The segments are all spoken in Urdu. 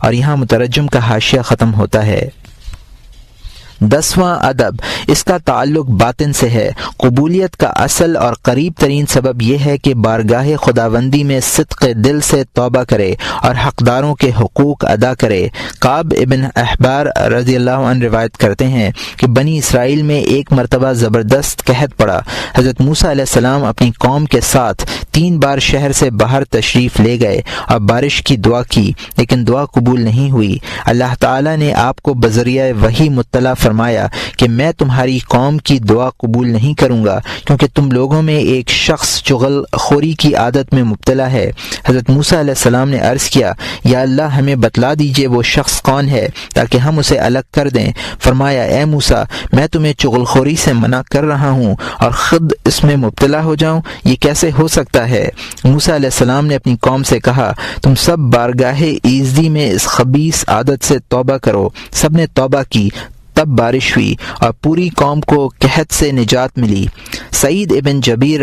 اور یہاں مترجم کا حاشیہ ختم ہوتا ہے۔ 10واں ادب، اس کا تعلق باطن سے ہے۔ قبولیت کا اصل اور قریب ترین سبب یہ ہے کہ بارگاہ خداوندی میں صدق دل سے توبہ کرے اور حقداروں کے حقوق ادا کرے۔ کعب ابن احبار رضی اللہ عنہ روایت کرتے ہیں کہ بنی اسرائیل میں ایک مرتبہ زبردست قحط پڑا۔ حضرت موسیٰ علیہ السلام اپنی قوم کے ساتھ 3 بار شہر سے باہر تشریف لے گئے اور بارش کی دعا کی، لیکن دعا قبول نہیں ہوئی۔ اللہ تعالیٰ نے آپ کو بذریعہ وحی مطلع فرمایا کہ میں تمہاری قوم کی دعا قبول نہیں کروں گا، کیونکہ تم لوگوں میں ایک شخص چغل خوری کی عادت میں مبتلا ہے۔ حضرت موسیٰ علیہ السلام نے عرض کیا، یا اللہ ہمیں بتلا دیجئے وہ شخص کون ہے تاکہ ہم اسے الگ کر دیں۔ فرمایا، اے موسیٰ، میں تمہیں چغل خوری سے منع کر رہا ہوں اور خود اس میں مبتلا ہو جاؤں، یہ کیسے ہو سکتا ہے؟ موسیٰ علیہ السلام نے اپنی قوم سے کہا، تم سب بارگاہ ایزدی میں اس خبیث عادت سے توبہ کرو۔ سب نے توبہ کی، تب بارش ہوئی اور پوری قوم کو قحط سے نجات ملی۔ سعید ابن جبیر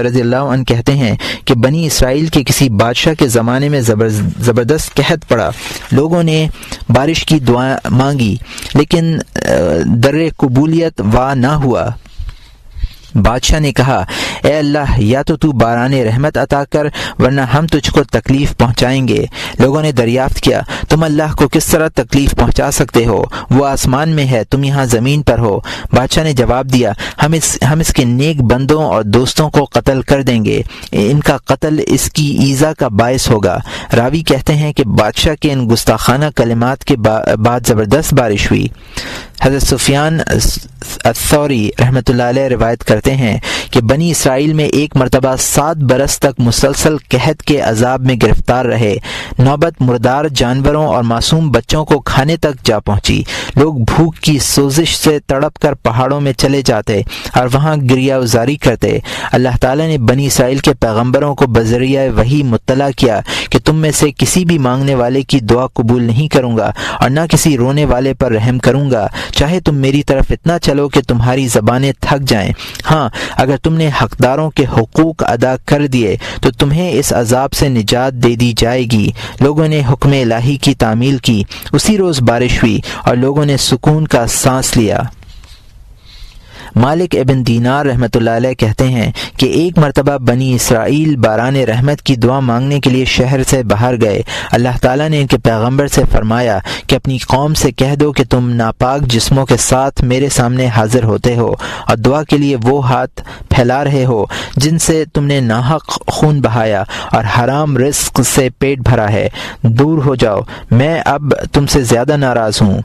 رضی اللہ عنہ کہتے ہیں کہ بنی اسرائیل کے کسی بادشاہ کے زمانے میں زبردست قحط پڑا۔ لوگوں نے بارش کی دعا مانگی، لیکن در قبولیت وا نہ ہوا۔ بادشاہ نے کہا، اے اللہ، یا تو باران رحمت عطا کر، ورنہ ہم تجھ کو تکلیف پہنچائیں گے۔ لوگوں نے دریافت کیا، تم اللہ کو کس طرح تکلیف پہنچا سکتے ہو؟ وہ آسمان میں ہے، تم یہاں زمین پر ہو۔ بادشاہ نے جواب دیا، ہم اس کے نیک بندوں اور دوستوں کو قتل کر دیں گے، ان کا قتل اس کی ایذا کا باعث ہوگا۔ راوی کہتے ہیں کہ بادشاہ کے ان گستاخانہ کلمات کے بعد زبردست بارش ہوئی۔ حضرت سفیان الثوری رحمۃ اللہ علیہ روایت کرتے ہیں کہ بنی اسرائیل میں ایک مرتبہ 7 برس تک مسلسل قحط کے عذاب میں گرفتار رہے۔ نوبت مردار جانوروں اور معصوم بچوں کو کھانے تک جا پہنچی۔ لوگ بھوک کی سوزش سے تڑپ کر پہاڑوں میں چلے جاتے اور وہاں گریہ وزاری کرتے۔ اللہ تعالیٰ نے بنی اسرائیل کے پیغمبروں کو بذریعہ وحی مطلع کیا کہ تم میں سے کسی بھی مانگنے والے کی دعا قبول نہیں کروں گا اور نہ کسی رونے والے پر رحم کروں گا، چاہے تم میری طرف اتنا چلو کہ تمہاری زبانیں تھک جائیں۔ ہاں، اگر تم نے حقداروں کے حقوق ادا کر دیے تو تمہیں اس عذاب سے نجات دے دی جائے گی۔ لوگوں نے حکم الہی کی تعمیل کی، اسی روز بارش ہوئی اور لوگوں نے سکون کا سانس لیا۔ مالک ابن دینار رحمۃ اللہ علیہ کہتے ہیں کہ ایک مرتبہ بنی اسرائیل باران رحمت کی دعا مانگنے کے لیے شہر سے باہر گئے۔ اللہ تعالیٰ نے ان کے پیغمبر سے فرمایا کہ اپنی قوم سے کہہ دو کہ تم ناپاک جسموں کے ساتھ میرے سامنے حاضر ہوتے ہو اور دعا کے لیے وہ ہاتھ پھیلا رہے ہو جن سے تم نے ناحق خون بہایا اور حرام رزق سے پیٹ بھرا ہے۔ دور ہو جاؤ، میں اب تم سے زیادہ ناراض ہوں۔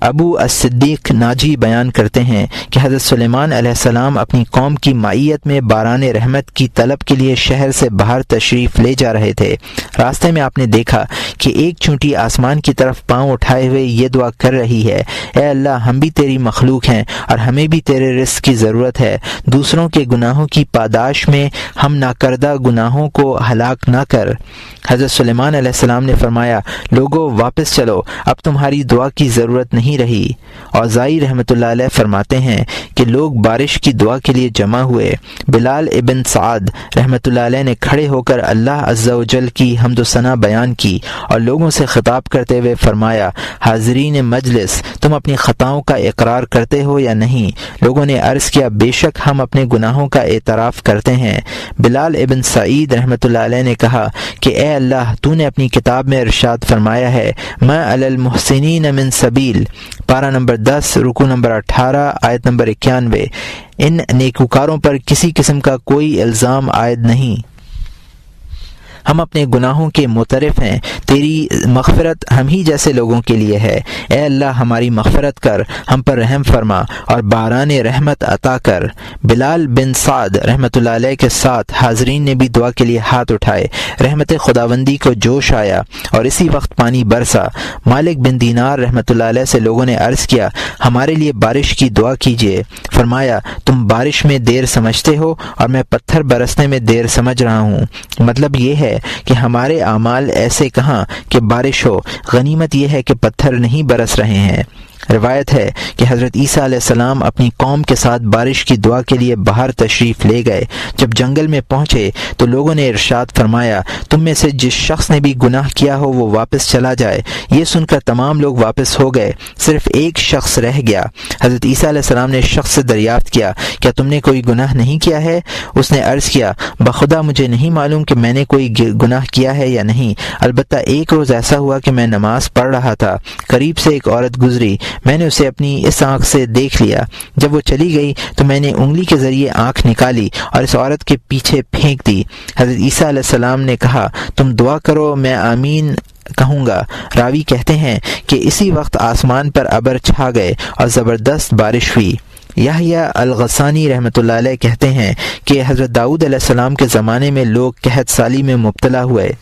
ابو الصدیق ناجی بیان کرتے ہیں کہ حضرت سلیمان علیہ السلام اپنی قوم کی معیت میں باران رحمت کی طلب کے لیے شہر سے باہر تشریف لے جا رہے تھے۔ راستے میں آپ نے دیکھا کہ ایک چونٹی آسمان کی طرف پاؤں اٹھائے ہوئے یہ دعا کر رہی ہے، اے اللہ، ہم بھی تیری مخلوق ہیں اور ہمیں بھی تیرے رزق کی ضرورت ہے۔ دوسروں کے گناہوں کی پاداش میں ہم ناکردہ گناہوں کو ہلاک نہ کر۔ حضرت سلیمان علیہ السلام نے فرمایا، لوگو واپس چلو، اب تمہاری دعا کی ضرورت نہیں رہی۔ اوزائی رحمۃ اللہ علیہ فرماتے ہیں کہ لوگ بارش کی دعا کے لیے جمع ہوئے۔ بلال ابن سعد رحمۃ اللہ علیہ نے کھڑے ہو کر اللہ عز و جل کی حمد و ثنا بیان کی اور لوگوں سے خطاب کرتے ہوئے فرمایا، حاضرین مجلس، تم اپنی خطاؤں کا اقرار کرتے ہو یا نہیں؟ لوگوں نے عرض کیا، بے شک ہم اپنے گناہوں کا اعتراف کرتے ہیں۔ بلال ابن سعید رحمۃ اللہ علیہ نے کہا کہ اے اللہ، تو نے اپنی کتاب میں ارشاد فرمایا ہے، ما علی المحسنین من سبیل، پارہ نمبر 10 رکوع نمبر 18 آیت نمبر 91، ان نیکوکاروں پر کسی قسم کا کوئی الزام عائد نہیں۔ ہم اپنے گناہوں کے معترف ہیں، تیری مغفرت ہم ہی جیسے لوگوں کے لیے ہے۔ اے اللہ، ہماری مغفرت کر، ہم پر رحم فرما اور باران رحمت عطا کر۔ بلال بن سعد رحمۃ اللہ علیہ کے ساتھ حاضرین نے بھی دعا کے لیے ہاتھ اٹھائے۔ رحمت خداوندی کو جوش آیا اور اسی وقت پانی برسا۔ مالک بن دینار رحمۃ اللہ علیہ سے لوگوں نے عرض کیا، ہمارے لیے بارش کی دعا کیجیے۔ فرمایا، تم بارش میں دیر سمجھتے ہو اور میں پتھر برسنے میں دیر سمجھ رہا ہوں۔ مطلب یہ ہے کہ ہمارے اعمال ایسے کہاں کہ بارش ہو، غنیمت یہ ہے کہ پتھر نہیں برس رہے ہیں۔ روایت ہے کہ حضرت عیسیٰ علیہ السلام اپنی قوم کے ساتھ بارش کی دعا کے لیے باہر تشریف لے گئے۔ جب جنگل میں پہنچے تو لوگوں نے ارشاد فرمایا، تم میں سے جس شخص نے بھی گناہ کیا ہو وہ واپس چلا جائے۔ یہ سن کر تمام لوگ واپس ہو گئے، صرف ایک شخص رہ گیا۔ حضرت عیسیٰ علیہ السلام نے شخص سے دریافت کیا، کیا تم نے کوئی گناہ نہیں کیا ہے؟ اس نے عرض کیا، بخدا مجھے نہیں معلوم کہ میں نے کوئی گناہ کیا ہے یا نہیں، البتہ ایک روز ایسا ہوا کہ میں نماز پڑھ رہا تھا، قریب سے ایک عورت گزری، میں نے اسے اپنی اس آنکھ سے دیکھ لیا۔ جب وہ چلی گئی تو میں نے انگلی کے ذریعے آنکھ نکالی اور اس عورت کے پیچھے پھینک دی۔ حضرت عیسیٰ علیہ السلام نے کہا، تم دعا کرو میں آمین کہوں گا۔ راوی کہتے ہیں کہ اسی وقت آسمان پر ابر چھا گئے اور زبردست بارش ہوئی۔ یحییٰ الغسانی رحمۃ اللہ علیہ کہتے ہیں کہ حضرت داؤد علیہ السلام کے زمانے میں لوگ قحط سالی میں مبتلا ہوئے۔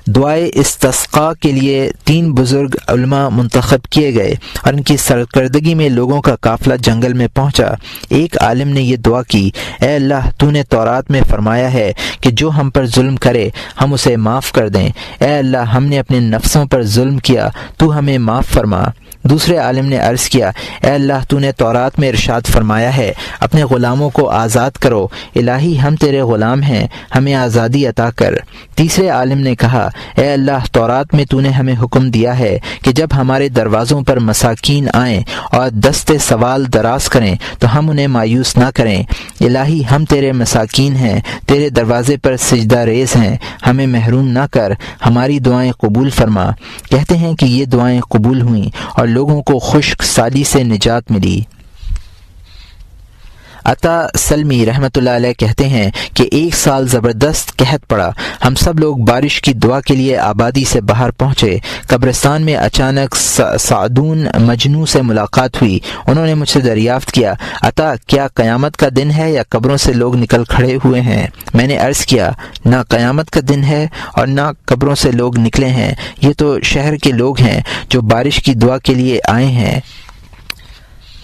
دعائے استسقاء کے لیے 3 بزرگ علماء منتخب کیے گئے اور ان کی سرکردگی میں لوگوں کا قافلہ جنگل میں پہنچا۔ ایک عالم نے یہ دعا کی، اے اللہ تو نے تورات میں فرمایا ہے کہ جو ہم پر ظلم کرے ہم اسے معاف کر دیں، اے اللہ ہم نے اپنے نفسوں پر ظلم کیا تو ہمیں معاف فرما۔ دوسرے عالم نے عرض کیا، اے اللہ تو نے تورات میں ارشاد فرمایا ہے اپنے غلاموں کو آزاد کرو، الہی ہم تیرے غلام ہیں ہمیں آزادی عطا کر۔ تیسرے عالم نے کہا، اے اللہ تورات میں تو نے ہمیں حکم دیا ہے کہ جب ہمارے دروازوں پر مساکین آئیں اور دست سوال دراز کریں تو ہم انہیں مایوس نہ کریں، الہی ہم تیرے مساکین ہیں، تیرے دروازے پر سجدہ ریز ہیں، ہمیں محروم نہ کر، ہماری دعائیں قبول فرما۔ کہتے ہیں کہ یہ دعائیں قبول ہوئیں اور لوگوں کو خشک سالی سے نجات ملی۔ عطا سلمی رحمۃ اللہ علیہ کہتے ہیں کہ ایک سال زبردست قحط پڑا، ہم سب لوگ بارش کی دعا کے لیے آبادی سے باہر پہنچے۔ قبرستان میں اچانک سعدون مجنوں سے ملاقات ہوئی۔ انہوں نے مجھ سے دریافت کیا، عطا کیا قیامت کا دن ہے یا قبروں سے لوگ نکل کھڑے ہوئے ہیں؟ میں نے عرض کیا، نہ قیامت کا دن ہے اور نہ قبروں سے لوگ نکلے ہیں، یہ تو شہر کے لوگ ہیں جو بارش کی دعا کے لیے آئے ہیں۔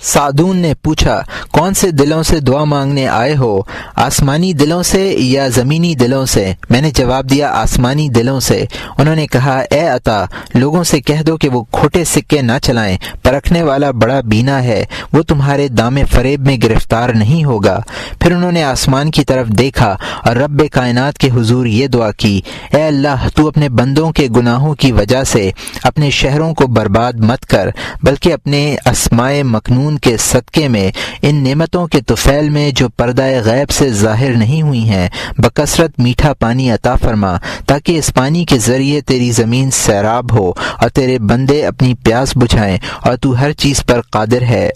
سعدون نے پوچھا، کون سے دلوں سے دعا مانگنے آئے ہو، آسمانی دلوں سے یا زمینی دلوں سے؟ میں نے جواب دیا، آسمانی دلوں سے۔ انہوں نے کہا، اے عطا لوگوں سے کہہ دو کہ وہ کھوٹے سکے نہ چلائیں، پرکھنے والا بڑا بینا ہے، وہ تمہارے دام فریب میں گرفتار نہیں ہوگا۔ پھر انہوں نے آسمان کی طرف دیکھا اور رب کائنات کے حضور یہ دعا کی، اے اللہ تو اپنے بندوں کے گناہوں کی وجہ سے اپنے شہروں کو برباد مت کر، بلکہ اپنے اسماء مکنون کے صدقے میں ان نعمتوں کے طفیل میں جو پردہ غیب سے ظاہر نہیں ہوئی ہیں بکثرت میٹھا پانی عطا فرما، تاکہ اس پانی کے ذریعے تیری زمین سیراب ہو اور تیرے بندے اپنی پیاس بجھائیں اور تو ہر چیز پر قادر ہے۔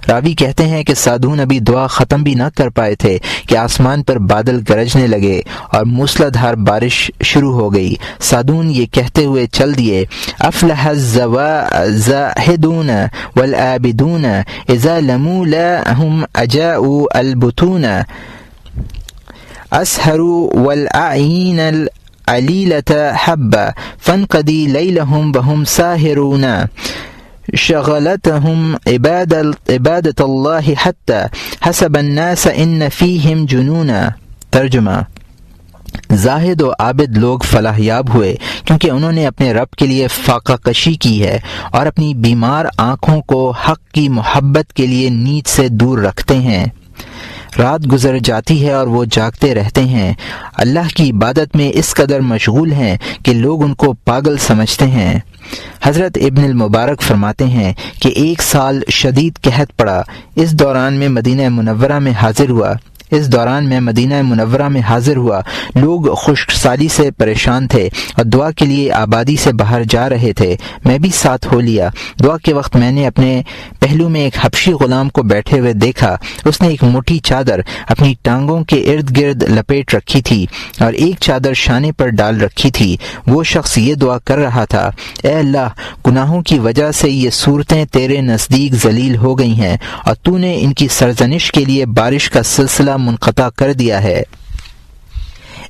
راوی کہتے ہیں کہ سعدون ابھی دعا ختم بھی نہ کر پائے تھے کہ آسمان پر بادل گرجنے لگے اور موسلا دھار بارش شروع ہو گئی۔ سعدون یہ کہتے ہوئے چل دیے، افلح الزاہدون والعابدون اذا لموا لهم اجاؤوا البطون اسهروا والاعین العلیلة حبا فانقضی لیلهم وهم ساہرون شغلتهم عبادة اللہ حتى حسب الناس ان فیہم جنونا۔ ترجمہ، زاہد و عابد لوگ فلاح یاب ہوئے کیونکہ انہوں نے اپنے رب کے لیے فاقہ کشی کی ہے اور اپنی بیمار آنکھوں کو حق کی محبت کے لیے نیند سے دور رکھتے ہیں۔ رات گزر جاتی ہے اور وہ جاگتے رہتے ہیں، اللہ کی عبادت میں اس قدر مشغول ہیں کہ لوگ ان کو پاگل سمجھتے ہیں۔ حضرت ابن المبارک فرماتے ہیں کہ 1 سال شدید قحط پڑا، اس دوران میں مدینہ منورہ میں حاضر ہوا۔ لوگ خشک سالی سے پریشان تھے اور دعا کے لیے آبادی سے باہر جا رہے تھے، میں بھی ساتھ ہو لیا۔ دعا کے وقت میں نے اپنے پہلو میں ایک حبشی غلام کو بیٹھے ہوئے دیکھا، اس نے ایک موٹی چادر اپنی ٹانگوں کے ارد گرد لپیٹ رکھی تھی اور ایک چادر شانے پر ڈال رکھی تھی۔ وہ شخص یہ دعا کر رہا تھا، اے اللہ گناہوں کی وجہ سے یہ صورتیں تیرے نزدیک ذلیل ہو گئی ہیں اور تو نے ان کی سرزنش کے لیے بارش کا سلسلہ منقطع کر دیا ہے۔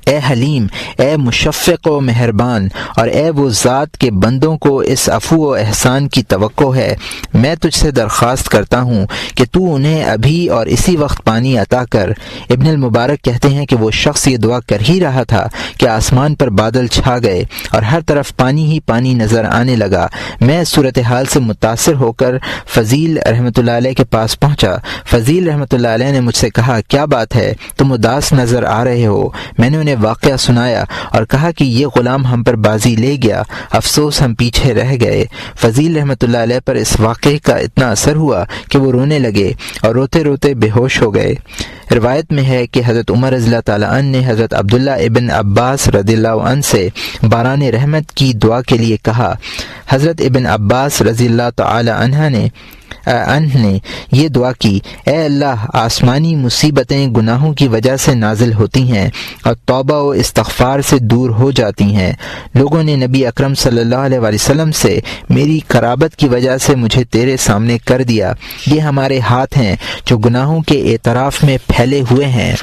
اے حلیم، اے مشفق و مہربان، اور اے وہ ذات کے بندوں کو اس عفو و احسان کی توقع ہے، میں تجھ سے درخواست کرتا ہوں کہ تو انہیں ابھی اور اسی وقت پانی عطا کر۔ ابن المبارک کہتے ہیں کہ وہ شخص یہ دعا کر ہی رہا تھا کہ آسمان پر بادل چھا گئے اور ہر طرف پانی ہی پانی نظر آنے لگا۔ میں اس صورتحال سے متاثر ہو کر فضیل رحمۃ اللہ علیہ کے پاس پہنچا۔ فضیل رحمۃ اللہ علیہ نے مجھ سے کہا، کیا بات ہے، تم اداس نظر آ رہے ہو؟ میں نے انہیں واقعہ سنایا اور کہا کہ یہ غلام ہم پر بازی لے گیا، افسوس ہم پیچھے رہ گئے۔ فضیل رحمۃ اللہ علیہ پر اس واقعے کا اتنا اثر ہوا کہ وہ رونے لگے اور روتے روتے بے ہوش ہو گئے۔ روایت میں ہے کہ حضرت عمر رضی اللہ تعالیٰ عنہ نے حضرت عبداللہ ابن عباس رضی اللہ عنہ سے باران رحمت کی دعا کے لیے کہا۔ حضرت ابن عباس رضی اللہ تعالی عنہ نے یہ دعا کی، اے اللہ، آسمانی مصیبتیں گناہوں کی وجہ سے نازل ہوتی ہیں اور توبہ و استغفار سے دور ہو جاتی ہیں۔ لوگوں نے نبی اکرم صلی اللہ علیہ وسلم سے میری قرابت کی وجہ سے مجھے تیرے سامنے کر دیا۔ یہ ہمارے ہاتھ ہیں جو گناہوں کے اعتراف میں پھیلے ہوئے ہیں،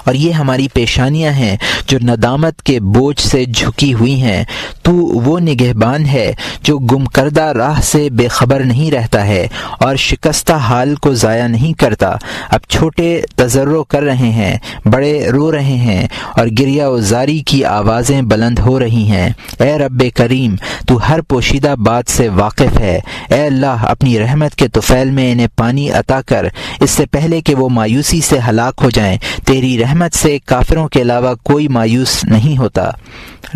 اور یہ ہماری پیشانیاں ہیں جو ندامت کے بوجھ سے جھکی ہوئی ہیں۔ تو وہ نگہبان ہے جو گم کردہ راہ سے بے خبر نہیں رہتا ہے اور شکستہ حال کو ضائع نہیں کرتا۔ اب چھوٹے تضرع کر رہے ہیں، بڑے رو رہے ہیں اور گریہ و زاری کی آوازیں بلند ہو رہی ہیں۔ اے رب کریم، تو ہر پوشیدہ بات سے واقف ہے۔ اے اللہ، اپنی رحمت کے طفیل میں انہیں پانی عطا کر، اس سے پہلے کہ وہ مایوسی سے ہلاک ہو جائیں۔ تیری رحمت سے کافروں کے علاوہ کوئی مایوس نہیں ہوتا۔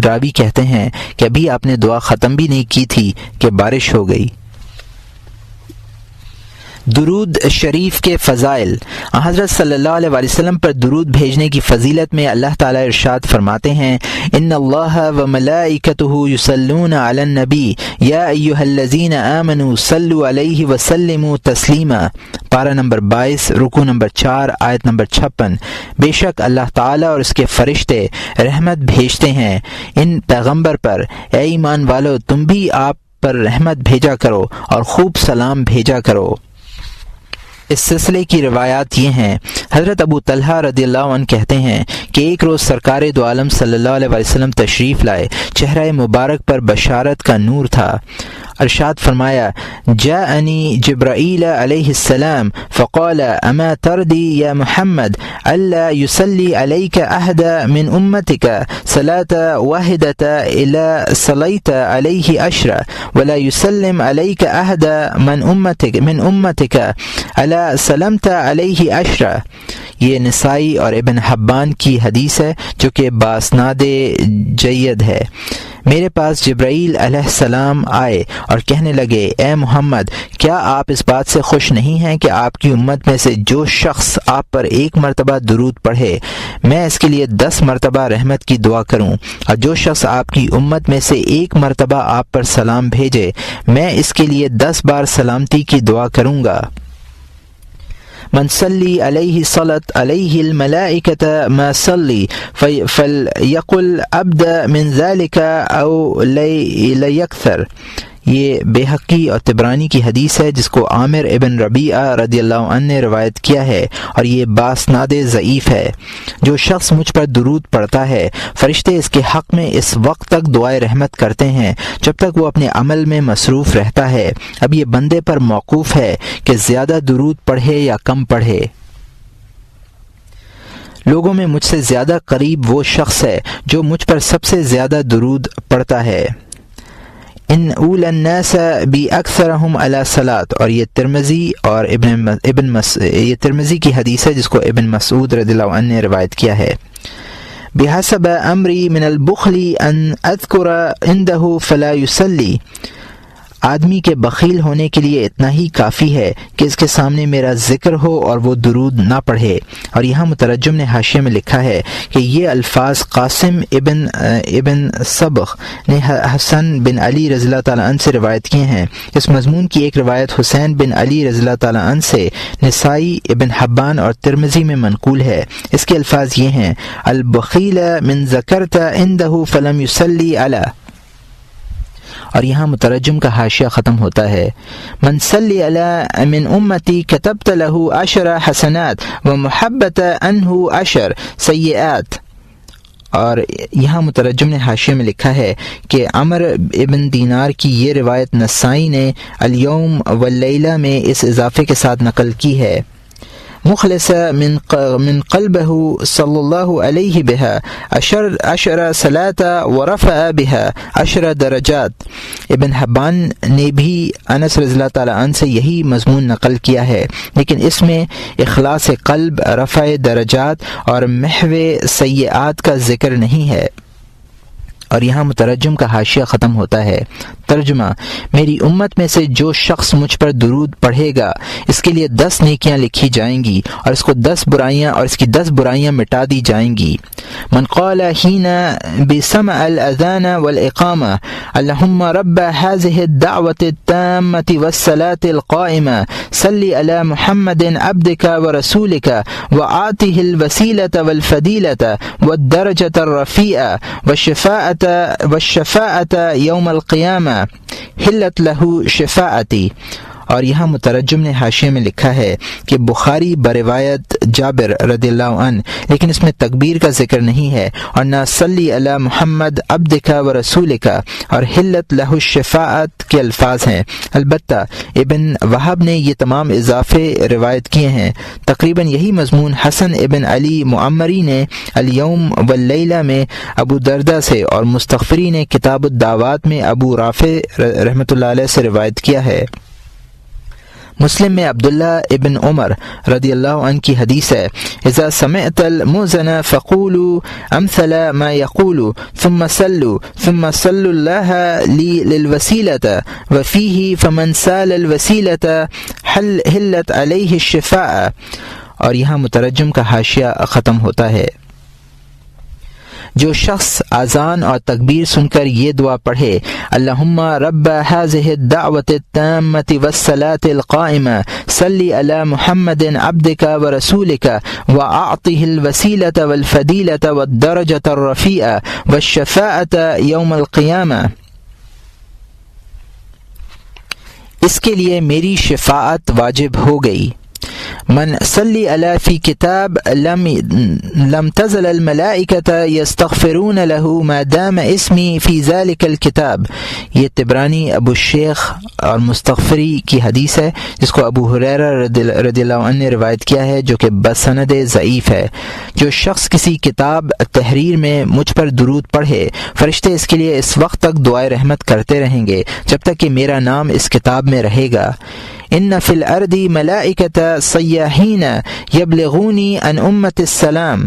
راوی کہتے ہیں کہ ابھی آپ نے دعا ختم بھی نہیں کی تھی کہ بارش ہو گئی۔ درود شریف کے فضائل۔ حضرت صلی اللہ علیہ وسلم پر درود بھیجنے کی فضیلت میں اللہ تعالیٰ ارشاد فرماتے ہیں، ان اللہ و ملائکتہ یصلون علی النبی یا ایھا الذین آمنوا صلوا علیہ وسلموا تسلیما۔ پارہ نمبر 22، رکوع نمبر 4، آیت نمبر 56۔ بے شک اللہ تعالیٰ اور اس کے فرشتے رحمت بھیجتے ہیں ان پیغمبر پر، اے ایمان والو تم بھی آپ پر رحمت بھیجا کرو اور خوب سلام بھیجا کرو۔ اس سلسلے کی روایات یہ ہیں۔ حضرت ابو طلحہ رضی اللہ عنہ کہتے ہیں کہ ایک روز سرکار دو عالم صلی اللہ علیہ وسلم تشریف لائے، چہرہ مبارک پر بشارت کا نور تھا۔ ارشاد فرمایا، جاءنی جبرائیل علیہ السلام فقال اما تردی یا محمد الا یصلی علیک احد من امتک صلاة واحدة الا صلیت علیہ عشرا ولا یسلم علیک احد من امتک الا سلمت علیہ عشرا۔ یہ نسائی اور ابن حبان کی حدیث ہے جو کہ باسناد جید ہے۔ میرے پاس جبرائیل علیہ السلام آئے اور کہنے لگے، اے محمد، کیا آپ اس بات سے خوش نہیں ہیں کہ آپ کی امت میں سے جو شخص آپ پر 1 مرتبہ درود پڑھے میں اس کے لیے 10 مرتبہ رحمت کی دعا کروں، اور جو شخص آپ کی امت میں سے 1 مرتبہ آپ پر سلام بھیجے میں اس کے لیے 10 بار سلامتی کی دعا کروں گا۔ من صلی علیہ صلت علیہ الملائکۃ ما صلی فلیقل ابدا من ذلک او لیکثر۔ یہ بیہقی اور طبرانی کی حدیث ہے جس کو عامر ابن ربیعہ رضی اللہ عنہ نے روایت کیا ہے، اور یہ باسناد ضعیف ہے۔ جو شخص مجھ پر درود پڑھتا ہے فرشتے اس کے حق میں اس وقت تک دعائے رحمت کرتے ہیں جب تک وہ اپنے عمل میں مصروف رہتا ہے۔ اب یہ بندے پر موقوف ہے کہ زیادہ درود پڑھے یا کم پڑھے۔ لوگوں میں مجھ سے زیادہ قریب وہ شخص ہے جو مجھ پر سب سے زیادہ درود پڑھتا ہے۔ ان اول الناس بی اکثرہم علی صلاۃ، اور یہ ترمذی اور یہ ترمذی کی حدیث ہے جس کو ابن مسعود رضی اللہ عنہ نے روایت کیا ہے۔ بحسب امری من البخل ان اذکر عنده فلا یصلی۔ آدمی کے بخیل ہونے کے لیے اتنا ہی کافی ہے کہ اس کے سامنے میرا ذکر ہو اور وہ درود نہ پڑھے۔ اور یہاں مترجم نے حاشیے میں لکھا ہے کہ یہ الفاظ قاسم ابن صبغ نے حسن بن علی رضی اللہ تعالیٰ عنہ سے روایت کیے ہیں۔ اس مضمون کی ایک روایت حسین بن علی رضی اللہ تعالیٰ عنہ سے نسائی، ابن حبان اور ترمذی میں منقول ہے۔ اس کے الفاظ یہ ہیں، البخیل من ذکرت عنده فلم یصلی علی۔ اور یہاں مترجم کا حاشیہ ختم ہوتا ہے، من صلی علی من امتی کتبت له 10 حسنات ومحبت عنه 10 سیئات۔ اور یہاں مترجم نے حاشیے میں لکھا ہے کہ عمر ابن دینار کی یہ روایت نسائی نے الیوم واللیلہ میں اس اضافے کے ساتھ نقل کی ہے، مخلص من قلبه صلی اللہ علیہ بها عشر صلاة ورفع بها 10 درجات۔ ابن حبان نے بھی انس رضی اللہ تعالی عنہ سے یہی مضمون نقل کیا ہے، لیکن اس میں اخلاص قلب، رفع درجات اور محو سیئات کا ذکر نہیں ہے۔ اور یہاں مترجم کا حاشیہ ختم ہوتا ہے۔ ترجمہ: میری امت میں سے جو شخص مجھ پر درود پڑھے گا اس کے لیے 10 نیکیاں لکھی جائیں گی اور اس کو 10 برائیاں اور اس کی 10 برائیاں مٹا دی جائیں گی۔ من قال حين بسمع الاذان والاقامه اللهم رب هذه الدعوه التامه والصلاه القائمه صل على محمد عبدك ورسولك وآته الوسيله والفضيله والدرجه الرفيعه والشفاعه يوم القيامه حلت له شفاعتي۔ اور یہاں مترجم نے حاشیے میں لکھا ہے کہ بخاری بروایت جابر رضی اللہ عنہ، لیکن اس میں تکبیر کا ذکر نہیں ہے، اور نہ صلی علی محمد عبدک و رسولک اور حلت لہ الشفاعت کے الفاظ ہیں۔ البتہ ابن وہب نے یہ تمام اضافے روایت کیے ہیں۔ تقریباً یہی مضمون حسن ابن علی معمری نے الیوم واللیلہ میں ابو دردہ سے اور مستغفری نے کتاب الدعوات میں ابو رافع رحمۃ اللہ علیہ سے روایت کیا ہے۔ مسلم میں عبداللہ ابن عمر رضی اللہ عنہ کی حدیث ہے، اذا سمعت المؤذن فقولوا امثل ما يقول ثم صلوا الله لي للوسيلة وفيه فمن سال الوسيلة حلت عليه الشفاعة۔ اور یہاں مترجم کا حاشیہ ختم ہوتا ہے۔ جو شخص اذان اور تکبیر سن کر یہ دعا پڑھے، اللہم رب هذه الدعوة التامة والصلاة القائمة صلی علی محمد عبدك ورسولك وأعطه الوسيلة والفضيلة والدرجة الرفيعة والشفاعة يوم القيامة، اس کے لیے میری شفاعت واجب ہو گئی۔ من صلی علی فی کتاب لم تزل الملائکة یستغفرون له ما دام اسمی فی ذلک الکتاب۔ یہ طبرانی ابو الشیخ اور مستغفری کی حدیث ہے، جس کو ابو ہریرہ رضی اللہ عنہ نے روایت کیا ہے، جو کہ بسند ضعیف ہے۔ جو شخص کسی کتاب تحریر میں مجھ پر درود پڑھے، فرشتے اس کے لیے اس وقت تک دعائے رحمت کرتے رہیں گے جب تک کہ میرا نام اس کتاب میں رہے گا۔ ان فی الارض ملائکۃ سیاحین یبلغونی عن امت السلام۔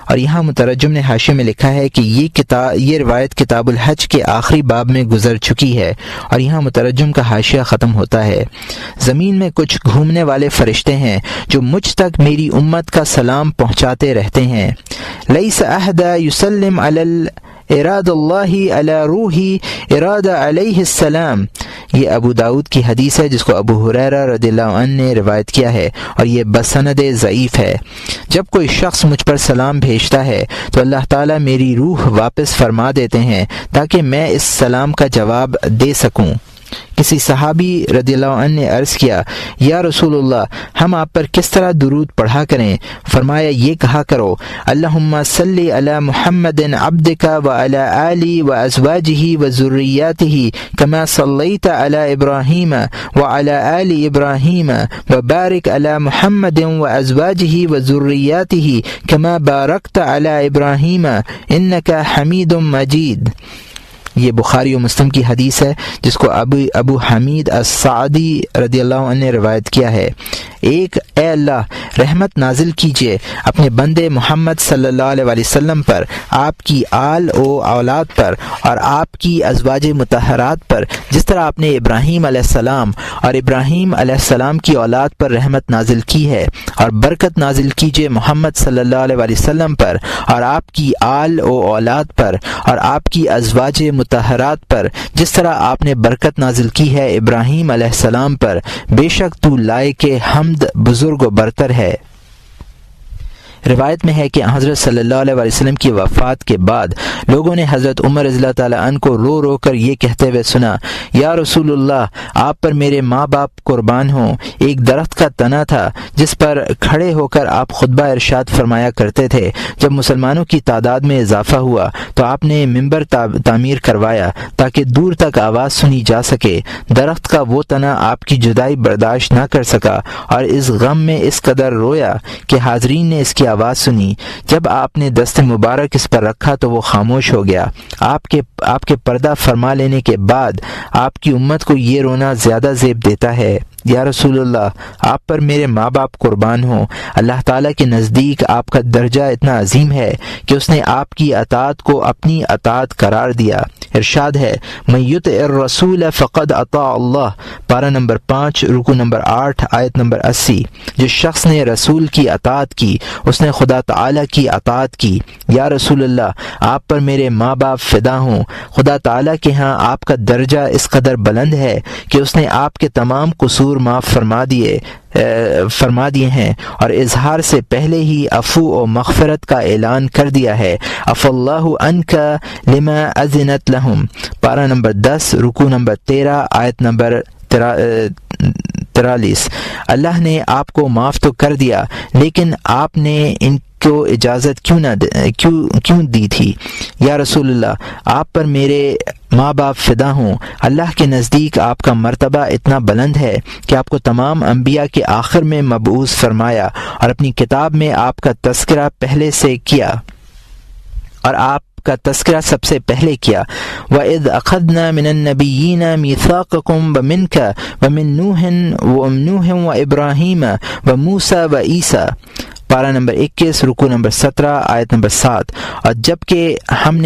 اور یہاں مترجم نے حاشیے میں لکھا ہے کہ یہ روایت کتاب الحج کے آخری باب میں گزر چکی ہے، اور یہاں مترجم کا حاشیہ ختم ہوتا ہے۔ زمین میں کچھ گھومنے والے فرشتے ہیں جو مجھ تک میری امت کا سلام پہنچاتے رہتے ہیں۔ لیس احد یسلم علی اراد اللہ علی روحی اراد علیہ السلام۔ یہ ابو داود کی حدیث ہے، جس کو ابو ہریرہ رضی اللہ عنہ نے روایت کیا ہے، اور یہ بسند ضعیف ہے۔ جب کوئی شخص مجھ پر سلام بھیجتا ہے تو اللہ تعالیٰ میری روح واپس فرما دیتے ہیں تاکہ میں اس سلام کا جواب دے سکوں۔ کسی صحابی رضی اللہ عنہ نے عرض کیا، یا رسول اللہ، ہم آپ پر کس طرح درود پڑھا کریں؟ فرمایا، یہ کہا کرو، اللہم صلی علی محمد عبدک وعلی آلہ وازواجہ وذریاتہ کما صلیت علی ابراہیم وعلی آل ابراہیم وبارک علی محمد وازواجہ وذریاتہ کما بارکت علی ابراہیم انک حمید مجید۔ یہ بخاری و مسلم کی حدیث ہے، جس کو ابو حمید السعدی رضی اللہ عنہ نے روایت کیا ہے۔ ایک، اے اللہ، رحمت نازل کیجیے اپنے بندے محمد صلی اللہ علیہ وسلم پر، آپ کی آل و اولاد پر اور آپ کی ازواج مطہرات پر، جس طرح آپ نے ابراہیم علیہ السلام اور ابراہیم علیہ السلام کی اولاد پر رحمت نازل کی ہے، اور برکت نازل کیجیے محمد صلی اللہ علیہ وسلم پر اور آپ کی آل و اولاد پر اور آپ کی ازواج مطہرات پر، جس طرح آپ نے برکت نازل کی ہے ابراہیم علیہ السلام پر، بے شک تو لائق حمد بزرگ و برتر ہے۔ روایت میں ہے کہ حضرت صلی اللہ علیہ وسلم کی وفات کے بعد لوگوں نے حضرت عمر رضی اللہ تعالیٰ عنہ کو رو رو کر یہ کہتے ہوئے سنا، یا رسول اللہ، آپ پر میرے ماں باپ قربان ہوں۔ ایک درخت کا تنا تھا جس پر کھڑے ہو کر آپ خطبہ ارشاد فرمایا کرتے تھے۔ جب مسلمانوں کی تعداد میں اضافہ ہوا تو آپ نے ممبر تعمیر کروایا تاکہ دور تک آواز سنی جا سکے۔ درخت کا وہ تنا آپ کی جدائی برداشت نہ کر سکا اور اس غم میں اس قدر رویا کہ حاضرین نے اس کی آواز سنی۔ جب آپ نے دست مبارک اس پر رکھا تو وہ خاموش ہو گیا۔ آپ کے پردہ فرما لینے کے بعد آپ کی امت کو یہ رونا زیادہ زیب دیتا ہے۔ یا رسول اللہ، آپ پر میرے ماں باپ قربان ہوں۔ اللہ تعالیٰ کے نزدیک آپ کا درجہ اتنا عظیم ہے کہ اس نے آپ کی اطاعت کو اپنی اطاعت قرار دیا۔ ارشاد ہے، من یطع الرسول فقد اطاع اللہ، پارہ نمبر 5 رکوع نمبر 8 آیت نمبر 80۔ جس شخص نے رسول کی اطاعت کی اس نے خدا تعالیٰ کی اطاعت کی۔ یا رسول اللہ، آپ پر میرے ماں باپ فدا ہوں۔ خدا تعالیٰ کے ہاں آپ کا درجہ اس قدر بلند ہے کہ اس نے آپ کے تمام قصور معاف فرما دیے ہیں اور اظہار سے پہلے ہی عفو و مغفرت کا اعلان کر دیا ہے۔ عفا اللہ عنک لما اذنت لہم، پارہ نمبر 10 رکوع نمبر 13 آیت نمبر 43۔ اللہ نے آپ کو معاف تو کر دیا لیکن آپ نے ان کو اجازت کیوں دی تھی؟ یا رسول اللہ، آپ پر میرے ماں باپ فدا ہوں۔ اللہ کے نزدیک آپ کا مرتبہ اتنا بلند ہے کہ آپ کو تمام انبیاء کے آخر میں مبعوث فرمایا اور اپنی کتاب میں آپ کا تذکرہ پہلے سے کیا اور آپ کا تذکرہ سب سے پہلے کیا۔ وَإِذْ أَخَذْنَا مِنَ النَّبِيِّينَ مِيثَاقَكُمْ وَمِنْكَ وَمِن نُوحٍ وَإِبْرَاهِيمَ وَمُوسَى وَعِيسَى، پارہ نمبر 21 رکوع نمبر 17 آیت نمبر 7۔ اور جب کہ ہم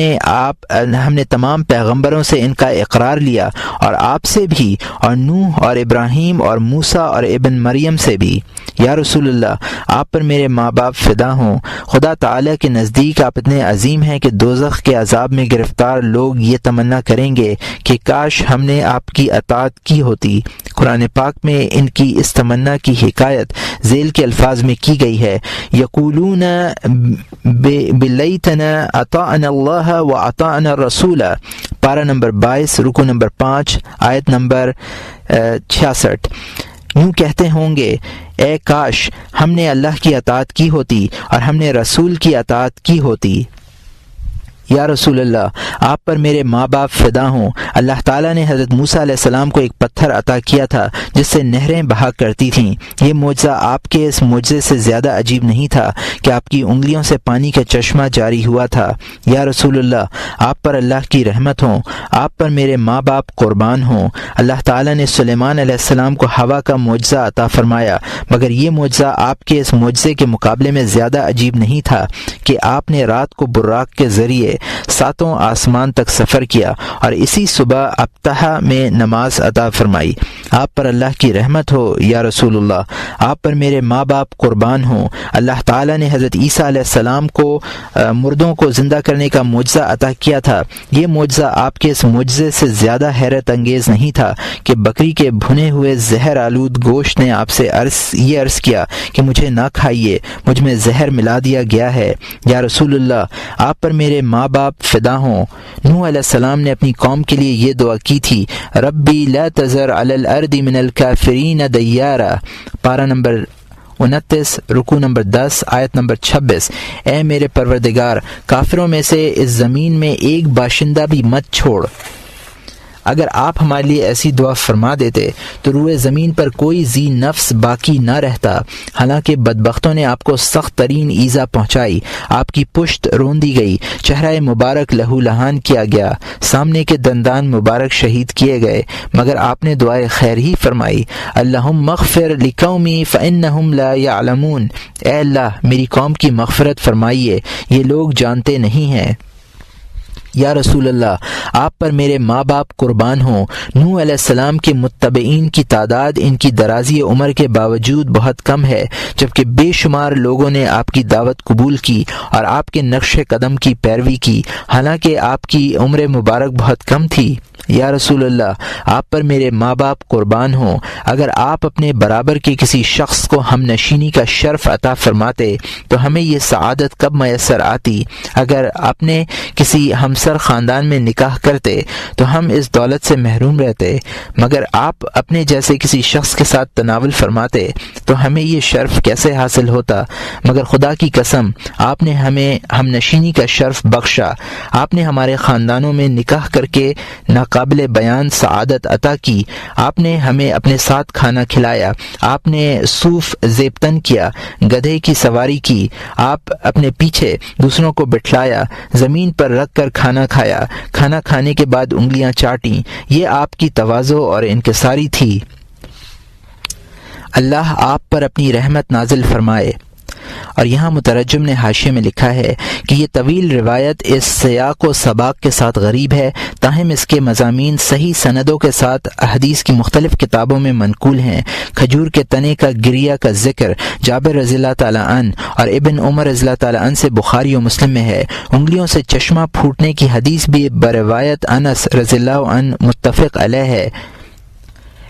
نے تمام پیغمبروں سے ان کا اقرار لیا اور آپ سے بھی، اور نوح اور ابراہیم اور موسیٰ اور ابن مریم سے بھی۔ یا رسول اللہ، آپ پر میرے ماں باپ فدا ہوں۔ خدا تعالیٰ کے نزدیک آپ اتنے عظیم ہیں کہ دوزخ کے عذاب میں گرفتار لوگ یہ تمنا کریں گے کہ کاش ہم نے آپ کی اطاعت کی ہوتی۔ قرآن پاک میں ان کی اس تمنا کی حکایت ذیل کے الفاظ میں کی گئی ہے، یقولون بلیتنا اطعنا اللہ و اطعنا الرسول، پارہ نمبر 22 رکوع نمبر 5 آیت نمبر 66۔ یوں کہتے ہوں گے، اے کاش ہم نے اللہ کی اطاعت کی ہوتی اور ہم نے رسول کی اطاعت کی ہوتی۔ یا رسول اللہ، آپ پر میرے ماں باپ فدا ہوں۔ اللہ تعالیٰ نے حضرت موسیٰ علیہ السلام کو ایک پتھر عطا کیا تھا جس سے نہریں بہا کرتی تھیں۔ یہ معجزہ آپ کے اس معجزے سے زیادہ عجیب نہیں تھا کہ آپ کی انگلیوں سے پانی کا چشمہ جاری ہوا تھا۔ یا رسول اللہ، آپ پر اللہ کی رحمت ہوں۔ آپ پر میرے ماں باپ قربان ہوں۔ اللہ تعالیٰ نے سلیمان علیہ السلام کو ہوا کا معجزہ عطا فرمایا، مگر یہ معجزہ آپ کے اس معجزے کے مقابلے میں زیادہ عجیب نہیں تھا کہ آپ نے رات کو براق کے ذریعے 7 آسمان تک سفر کیا اور اسی صبح ابتہا میں نماز عطا فرمائی۔ آپ پر اللہ کی رحمت ہو۔ یا رسول اللہ، آپ پر میرے ماں باپ قربان ہوں۔ اللہ تعالیٰ نے حضرت عیسیٰ علیہ السلام کو مردوں کو زندہ کرنے کا معجزہ عطا کیا تھا۔ یہ معجزہ آپ کے اس معجزے سے زیادہ حیرت انگیز نہیں تھا کہ بکری کے بھنے ہوئے زہر آلود گوشت نے آپ سے یہ عرض کیا کہ مجھے نہ کھائیے، مجھ میں زہر ملا دیا گیا ہے۔ یا رسول اللہ، آپ پر میرے ماں باپ فدا ہوں۔ نوح علیہ السلام نے اپنی قوم کے لیے یہ دعا کی تھی، ربی لا تذر علی الارض من الکافرین دیارا، پارہ نمبر 29 رکوع نمبر 10 آیت نمبر 26۔ اے میرے پروردگار، کافروں میں سے اس زمین میں ایک باشندہ بھی مت چھوڑ۔ اگر آپ ہمارے لیے ایسی دعا فرما دیتے تو روئے زمین پر کوئی ذی نفس باقی نہ رہتا۔ حالانکہ بدبختوں نے آپ کو سخت ترین ایذا پہنچائی، آپ کی پشت رون دی گئی، چہرہ مبارک لہو لہان کیا گیا، سامنے کے دندان مبارک شہید کیے گئے، مگر آپ نے دعائے خیر ہی فرمائی، اللہم اغفر لقومی فانہم لا یعلمون، اے اللہ میری قوم کی مغفرت فرمائیے، یہ لوگ جانتے نہیں ہیں۔ یا رسول اللہ، آپ پر میرے ماں باپ قربان ہوں۔ نوح علیہ السلام کے متبعین کی تعداد ان کی درازی عمر کے باوجود بہت کم ہے، جبکہ بے شمار لوگوں نے آپ کی دعوت قبول کی اور آپ کے نقش قدم کی پیروی کی، حالانکہ آپ کی عمر مبارک بہت کم تھی۔ یا رسول اللہ، آپ پر میرے ماں باپ قربان ہوں، اگر آپ اپنے برابر کے کسی شخص کو ہم نشینی کا شرف عطا فرماتے تو ہمیں یہ سعادت کب میسر آتی؟ اگر اپنے کسی ہمسر خاندان میں نکاح کرتے تو ہم اس دولت سے محروم رہتے، مگر آپ اپنے جیسے کسی شخص کے ساتھ تناول فرماتے تو ہمیں یہ شرف کیسے حاصل ہوتا؟ مگر خدا کی قسم، آپ نے ہمیں ہم نشینی کا شرف بخشا، آپ نے ہمارے خاندانوں میں نکاح کر کے ناقابل بیان سعادت عطا کی، آپ نے ہمیں اپنے ساتھ کھانا کھلایا، آپ نے صوف زیبتن کیا، گدھے کی سواری کی، آپ اپنے پیچھے دوسروں کو بٹھلایا، زمین پر رکھ کر کھانا کھایا، کھانا کھانے کے بعد انگلیاں چاٹیں، یہ آپ کی تواضع اور انکساری تھی۔ اللہ آپ پر اپنی رحمت نازل فرمائے۔ اور یہاں مترجم نے حاشیے میں لکھا ہے کہ یہ طویل روایت اس سیاق و سباق کے ساتھ غریب ہے، تاہم اس کے مضامین صحیح سندوں کے ساتھ حدیث کی مختلف کتابوں میں منقول ہیں۔ کھجور کے تنے کا گریہ کا ذکر جابر رضی اللہ تعالیٰ عنہ اور ابن عمر رضی اللہ تعالیٰ عنہ سے بخاری و مسلم میں ہے۔ انگلیوں سے چشمہ پھوٹنے کی حدیث بھی بروایت انس رضی اللہ عنہ متفق علیہ ہے۔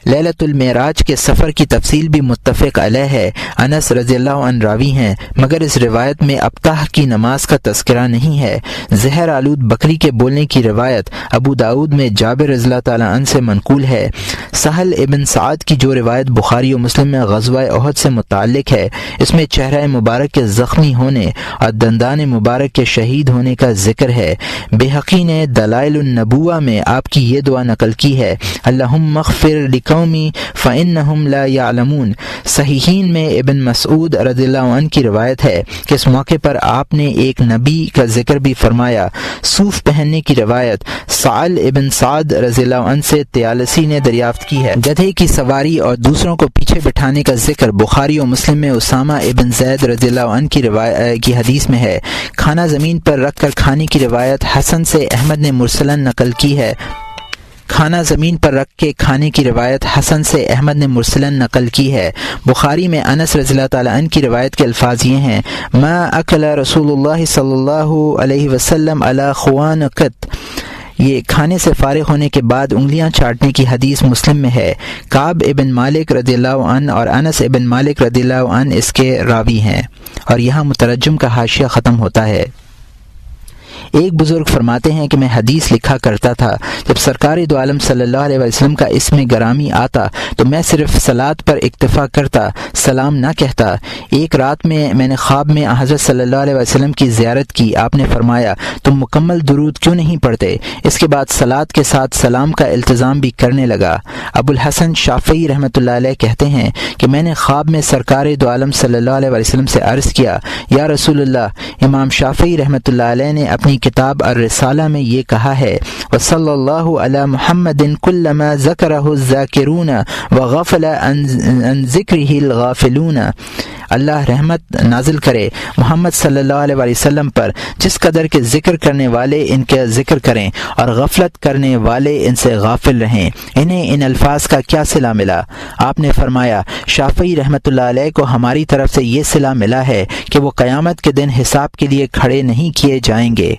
لیلۃ المعراج کے سفر کی تفصیل بھی متفق علیہ ہے، انس رضی اللہ عنہ راوی ہیں، مگر اس روایت میں ابطح کی نماز کا تذکرہ نہیں ہے۔ زہر آلود بکری کے بولنے کی روایت ابو داؤد میں جابر رضی اللہ تعالیٰ عنہ سے منقول ہے۔ سہل ابن سعد کی جو روایت بخاری و مسلم میں غزوہ احد سے متعلق ہے، اس میں چہرہ مبارک کے زخمی ہونے اور دندان مبارک کے شہید ہونے کا ذکر ہے۔ بہقی نے دلائل النبوہ میں آپ کی یہ دعا نقل کی ہے، اللہم اغفر قومی فإنہم لا یعلمون۔ صحیحین میں ابن مسعود رضی اللہ عنہ کی روایت ہے کہ اس موقع پر آپ نے ایک نبی کا ذکر بھی فرمایا۔ صوف پہننے کی روایت سعل ابن سعد رضی اللہ عنہ سے طیالسی نے دریافت کی ہے۔ گدھے کی سواری اور دوسروں کو پیچھے بٹھانے کا ذکر بخاری و مسلم میں اسامہ ابن زید رضی اللہ عنہ کی حدیث میں ہے۔ کھانا زمین پر رکھ کر کھانے کی روایت حسن سے احمد نے مرسلن نقل کی ہے۔ کھانا زمین پر رکھ کے کھانے کی روایت حسن سے احمد نے مرسلن نقل کی ہے۔ بخاری میں انس رضی اللہ تعالیٰ عنہ کی روایت کے الفاظ یہ ہیں، ما اکل رسول اللہ صلی اللہ علیہ وسلم علی خوان قط۔ یہ کھانے سے فارغ ہونے کے بعد انگلیاں چاٹنے کی حدیث مسلم میں ہے۔ کعب ابن مالک رضی اللہ عنہ اور انس ابن مالک رضی اللہ عنہ اس کے راوی ہیں۔ اور یہاں مترجم کا حاشیہ ختم ہوتا ہے۔ ایک بزرگ فرماتے ہیں کہ میں حدیث لکھا کرتا تھا، جب سرکار دو عالم صلی اللہ علیہ وسلم کا اسم گرامی آتا تو میں صرف صلاۃ پر اکتفا کرتا، سلام نہ کہتا۔ ایک رات میں نے خواب میں حضرت صلی اللہ علیہ وسلم کی زیارت کی۔ آپ نے فرمایا، تم مکمل درود کیوں نہیں پڑھتے؟ اس کے بعد صلاۃ کے ساتھ سلام کا التزام بھی کرنے لگا۔ ابو الحسن شافعی رحمۃ اللہ علیہ کہتے ہیں کہ میں نے خواب میں سرکار دو عالم صلی اللہ علیہ وسلم سے عرض کیا، یا رسول اللہ، امام شافعی رحمۃ اللہ علیہ نے اپنی کتاب الرسالہ میں یہ کہا ہے، وصلی اللہ علی محمد کلما ذکرہ الذاکرون وغفل عن ذکرہ الغافلون۔ اللہ رحمت نازل کرے محمد صلی اللہ علیہ وسلم پر، جس قدر کے ذکر کرنے والے ان کا ذکر کریں اور غفلت کرنے والے ان سے غافل رہیں، انہیں ان الفاظ کا کیا صلہ ملا؟ آپ نے فرمایا، شافعی رحمۃ اللہ علیہ کو ہماری طرف سے یہ صلہ ملا ہے کہ وہ قیامت کے دن حساب کے لیے کھڑے نہیں کیے جائیں گے۔